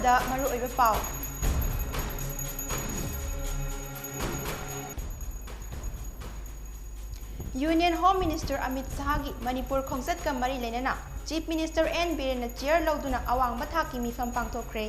ꯑꯍꯥꯟꯕꯗ ꯃꯔꯨꯑꯣꯏꯕ ꯄꯥꯎ union home minister Amit Shah की मणिपुर खोंचत का मरी लेना chief minister N Biren chair लौदुना अवांग थाकी मिफम पांगथोखरे।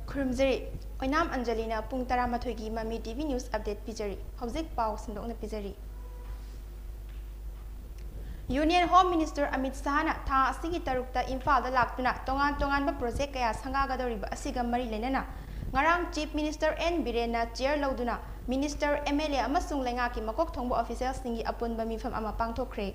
खुरुमजरी ओइनाम अंजलिना पुंग 12 की ममी टीवी न्यूज अपडेट पिजरी हौजिक पाउ संदोकना पिजरी। यूनियन होम मिनिस्टर अमित शाहना था असिगी तरुकता इम्फालदा लाक्तुना तोंगान प्रोजेक्ट कया संगागदौरिबा असिगा मरी लेना ngarang chief minister N Biren chair लौदुना मिनिस्टर एमएलए अमसुंग लेंगाकी मकोक थोंबो ऑफिशियल्स सिंगी अपुनबा मिफम अमा पांगथोखरे।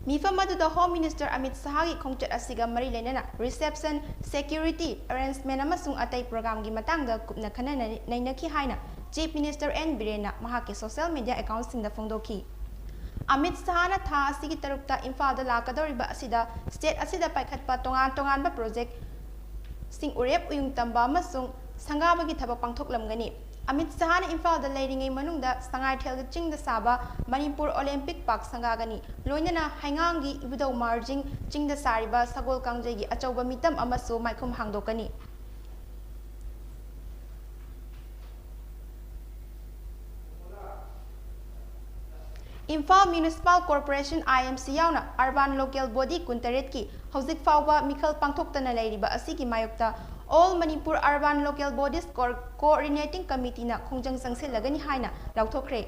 मिफम अदुदा होम मिनिस्टर अमित शाह की खोंचत असिगा मरी लेना रिसेप्शन सिक्योरिटी अरेंजमेंट अमसुंग अतै प्रोग्राम की मतंगदा कुपना खना नैनखी हाइना चीफ मिनिस्टर एन बीरेन महाके सोशल मीडिया अकाउंट सिंगदा फोंदोखी। अमित शाहना था असिगी तरुकता इम्फालदा लाकदौरिबा असिदा स्टेट असिदा पाइखतपा तोंगान प्रोजेक्ट सिंग उरेप उयुंग तंबा अमसुंग संगाबगी थबक पांगथोकलमगनी। अमित शाहना इम्फालदा लेरिंगै मनुंगदा संगाइथेल चिंगदा साबा मणिपुर ओलंपिक पार्क संगागनी लोइनना हाइंगांगी इबुदौ मार्जिंग चिंगदा सारिबा सगोल कांगजैगी अचौबा मितम अमसु माइखुम हांगदोकनी। इम्फाल म्युनिसिपल कॉर्पोरेशन IMC यावना अर्बन लोकल बॉडी कुंतरेट की हौजिक फाउबा मिखल पांगथोक्तना लेरिबा असिगी मायोक्ता all Manipur urban local bodies coordinating committee ना खोंजंग संगसेलगनी हाइना लाउथोखरे।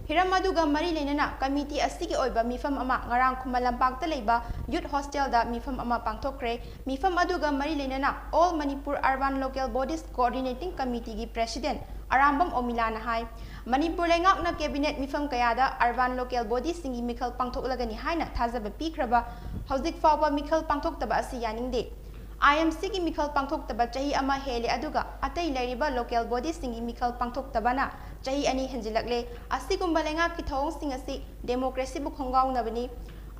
हिरम अदुगा मरी लेना कमिटी असिगी ओइबा मिफम अमा ngarang खुमा लंपाक्ता लेबा यूथ हॉस्टल दा मिफम अमा पांगथोखरे। मिफम अदुगा मरी लेना all Manipur urban local bodies coordinating committee की प्रेसिडेंट अरामबम ओमिलाना हाई मणिपुर लेंगाकना कैबिनेट मिफम कयादा अर्बन लोकल बॉडी सिंगी मिखल पांगथोकलगनी हाइना थाजबा पीखरबा हौजिक फाउबा मिखल पांगथोक्तबा असि यानिंगदे। IMC की मिखल पांगथोक्तबा चाही अमा हेले अदुगा अतै लेरिबा लोकल बॉडी सिंगी मिखल पांगथोक्तबना चाही अनि हेंजिलकले असिगुंबा लेंगाक की थौंग सिंग असि डेमोक्रेसी बु खोंगाउनबनी।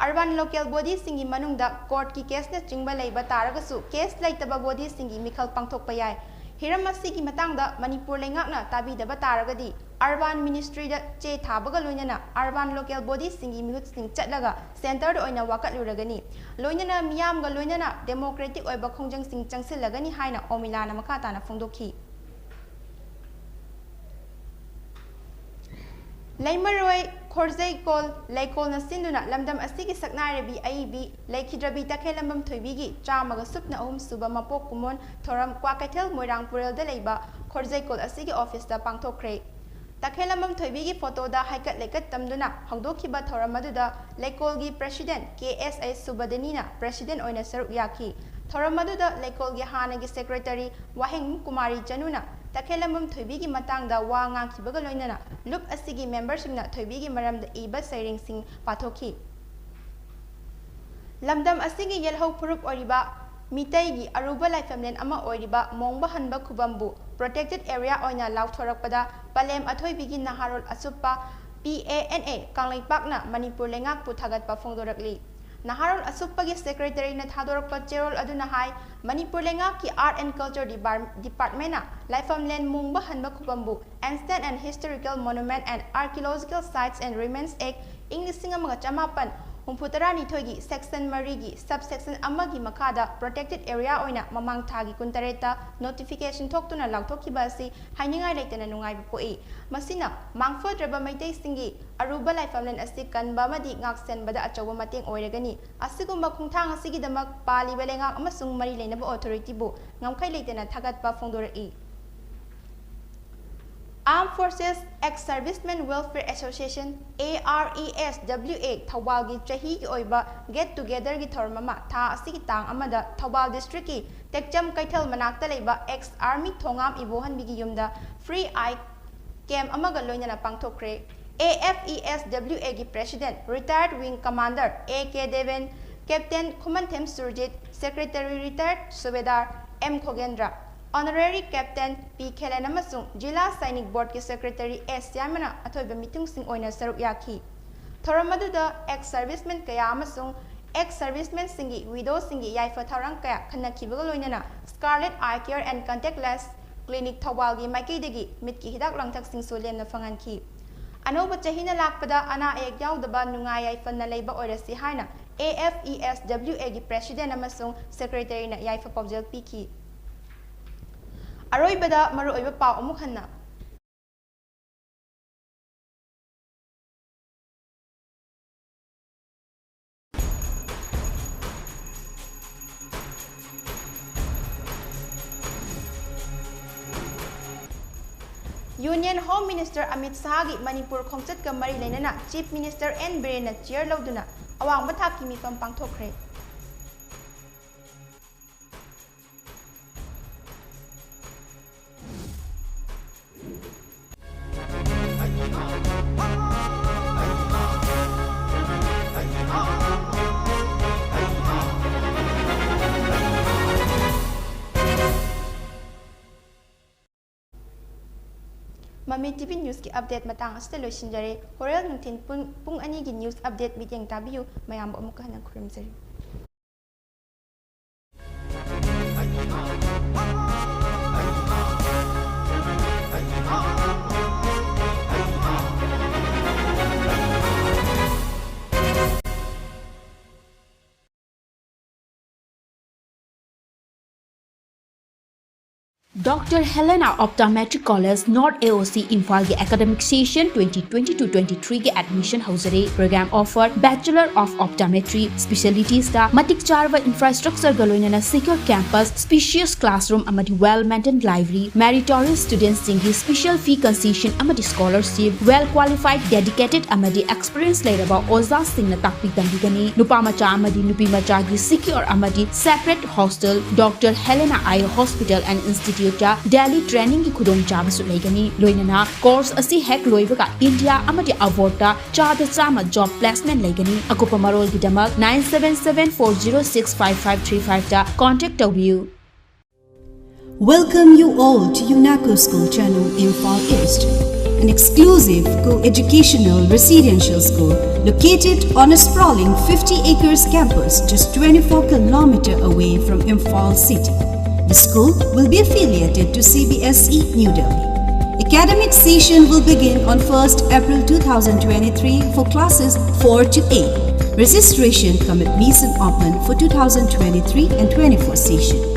अर्बन लोकल बॉडी सिंगी मनुंगदा कोर्ट की केस ने चिंगबा लेबा तारगसु केस लेतबा बॉडी सिंगी मिखल पांगथोक्पा याय। हिरम असिगी मतंगदा मणिपुर लेंगाकना ताबीदबा तारगदी अर्बन मिनिस्ट्री दा चे थाबगा लोइनना अर्बन लोकल बॉडी सिंगी मिहुत सिंग चटलगा सेंटर ओइना वाकटलुरगनी लोइनना मियामगा लोइनना डेमोक्रेटिक ओइबा खोंजंग सिंग चंगसिलगनी हाइना ओमिलाना मखाताना फोंदोखी। लैमरोय खोरजैकोल लैकोल नसिंदुना लमदम असिगी सकनारेबी आईबी लैखिद्रबी तखेलंबम थोइबीगी चामगा सुपना अहुम सुबा मपोक कुमोन थोरम क्वाकैथेल मोइरांग पुरेलदा लेबा खोरजैकोल असिगी ऑफिस दा पांगथोखरे। तखेलंबम थोइबीगी फोटोदा हाइकट लेकट तमदुना हौदोखिबा थोरम अदुदा लैकोलगी प्रेसिडेंट KSA सुबदनीना प्रेसिडेंट ओइना सरुक याखी। थोरम अदुदा लैकोलगी हानागी सेक्रेटरी वाहेंग कुमारी चनुना तखेलंबम थोइबीगी मतंगदा वा ngaखिबगा लोइनना लुप असिगी मेंबरसिंगना थोइबीगी मरमदा इबा सैरिंगसिंग पाथोखी। लमदम असिगी येलहौ फुरुप ओरिबा मितैगी अरुबा लाइफमलेन अमा ओरिबा मोंगबा हनबा खुबंबु प्रोटेक्टेड एरिया ओइना लाउथोरकपदा पलेम अथोइबीगी नहारोल असुप्पा PANA कांगलैपाकना मणिपुर लेंगाकपु थागतपा फोंदोरकली। नहारोल असुप्पगी सेक्रेटरी ने थादोरकपा चेरोल अदुना हाई मणिपुर लेंगाकी आर्ट एंड कल्चर डिपार्टमेंटना लाइफमलेन मोंगबा हनबा खुबंबु ancient and historical monument and archaeological sites and remains act इंग 1950 हुंफुतरानिथोगी सेक्शन मरीगी सब सेक्शन अमगी मखादा प्रोटेक्टेड एरिया ओइना ममांग थागी कुंतरेता नोटिफिकेशन थोक्तुना लाउथोखिबा असि हाइनिंगाय लेतना नुंगाइबा पोई। मसिना मांगफोद्रबा मैतै सिंगी अरुबा लाइफमलेन असि कनबा मदि ngaksenbada अचौबा mateeng ओइरगनी। असिगुंबा खुंथांग असिगिदमक पालिबा लेंगाक अमसुंग मरी लेनबा ऑथोरिटी बु ngamkhai लेतना थागतपा फोंदोरई। Armed Forces Ex-Servicemen Welfare Association ARESWA थौबालगी चाही की ओइबा गेट टुगेदर की थौरममा था असिगी तांग अमदा थौबाल डिस्ट्रिक्ट की टेक्चम कैथल मनाक्ता लेबा एक्स आर्मी थोंगाम इबोहनबिगी युमदा फ्री आई कैम्प अमगा लोइनना पांगथोखरे। AFESWA की president retired wing commander AK Deven captain Khumanthem Surjit secretary retired subedar M Khogendra Honorary Captain P. Kelen amasung Jila Sainik Board ki Secretary S. Yamana athoiba meeting sing oina saruk yaki. Thoram aduda ex-servicemen kaya amasung ex-servicemen singi widow singi yaifa tharang kaya khannakibaga loinana Scarlet Eye Care and Contactless Clinic Thawalgi Maikaidagi mitki hidak langthak sing solemna fanganki. Anoba chahina lakpada ana ek yaudaba nungai yaifanna leiba oirasi haina AFESWA gi President amasung Secretary na yaifa pawjal piki. Aroibada maru oiba pau amuk hanna. Union Home Minister Amit Shahagi Manipur Khongchat ka mari lainana Chief Minister N Biren na chair lauduna awang bathak ki mifam pangthokre. Mami TV News ki update matang asita loisinjare horel nungtin pung ani ki news update meeting tabiyu mayam bo amuk hanang khurumjari. Dr. Helena Optometric College North AOC Imphal के academic session 2022-23 के admission hausare program offer Bachelor of Optometry specialties da matik charwa infrastructure galoinana secure campus spacious classroom amadi well maintained library meritorious students singi special fee concession amadi scholarship well qualified dedicated amadi experience leraba oza singna takpi dambigani nupa macha amadi nupi macha gi secure amadi separate hostel Dr. Helena Eye Hospital and Institute Daily training ki khudong chaba su leigani loinana course asi hek loibaga India amadi avorta chada chama job placement leigani akupa marol ki damak 9774065535 ta contact you. Welcome you all to UNACO School Channel Imphal East, an exclusive co-educational residential school located on a sprawling 50 acres campus just 24 km away from Imphal city. The school will be affiliated to CBSE New Delhi. Academic session will begin on 1st April 2023 for classes 4 to 8. Registration come admission open for 2023 and 24 session.